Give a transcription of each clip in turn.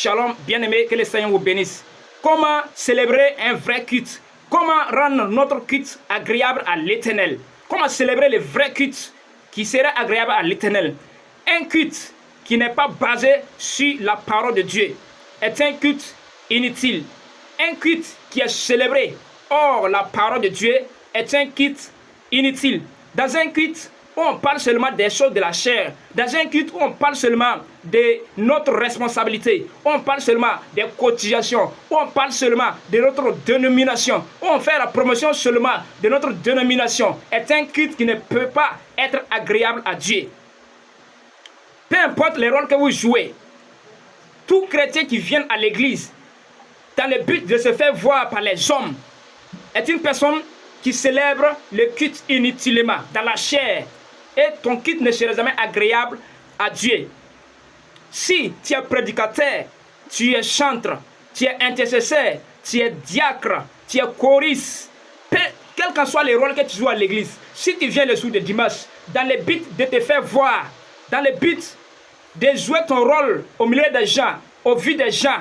Shalom, bien-aimés, que le Seigneur vous bénisse. Comment célébrer un vrai culte? Comment rendre notre culte agréable à l'Éternel? Comment célébrer le vrai culte qui serait agréable à l'Éternel? Un culte qui n'est pas basé sur la parole de Dieu est un culte inutile. Un culte qui est célébré hors la parole de Dieu est un culte inutile. Dans un culte où on parle seulement des choses de la chair, dans un culte où on parle seulement de notre responsabilité, où on parle seulement des cotisations, où on parle seulement de notre dénomination, où on fait la promotion seulement de notre dénomination, est un culte qui ne peut pas être agréable à Dieu. Peu importe les rôles que vous jouez, tout chrétien qui vient à l'église dans le but de se faire voir par les hommes est une personne qui célèbre le culte inutilement, dans la chair. Et ton culte ne sera jamais agréable à Dieu. Si tu es prédicateur, tu es chantre, tu es intercesseur, tu es diacre, tu es choriste, quels que soient les rôles que tu joues à l'église, si tu viens le jour de dimanche, dans le but de te faire voir, dans le but de jouer ton rôle au milieu des gens, au vu des gens,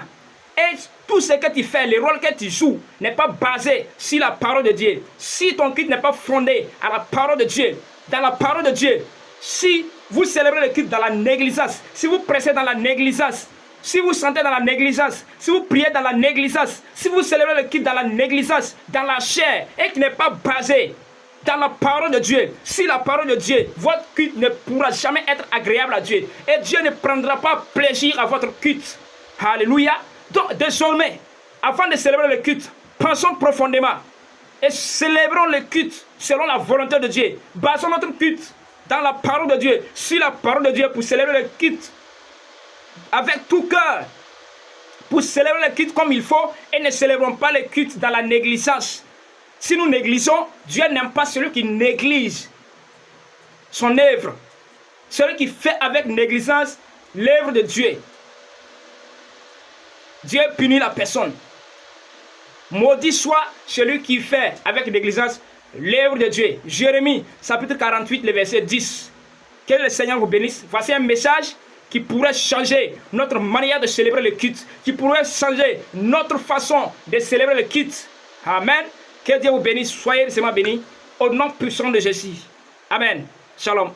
et tout ce que tu fais, le rôle que tu joues, n'est pas basé sur la parole de Dieu. Si ton culte n'est pas fondé à la parole de Dieu, dans la parole de Dieu, si vous célébrez le culte dans la négligence, si vous prêchez dans la négligence, si vous chantez dans la négligence, si vous priez dans la négligence, si vous célébrez le culte dans la négligence, dans la chair, et qui n'est pas basé dans la parole de Dieu, si la parole de Dieu, votre culte ne pourra jamais être agréable à Dieu. Et Dieu ne prendra pas plaisir à votre culte. Alléluia. Donc désormais, avant de célébrer le culte, pensons profondément et célébrons le culte selon la volonté de Dieu. Basons notre culte dans la parole de Dieu, sur la parole de Dieu, pour célébrer le culte avec tout cœur, pour célébrer le culte comme il faut, et ne célébrons pas le culte dans la négligence. Si nous négligeons, Dieu n'aime pas celui qui néglige son œuvre, celui qui fait avec négligence l'œuvre de Dieu. Dieu punit la personne. Maudit soit celui qui fait avec négligence l'œuvre de Dieu. Jérémie, chapitre 48, le verset 10. Que le Seigneur vous bénisse. Voici un message qui pourrait changer notre manière de célébrer le culte, qui pourrait changer notre façon de célébrer le culte. Amen. Que Dieu vous bénisse. Soyez récemment bénis. Au nom puissant de Jésus. Amen. Shalom.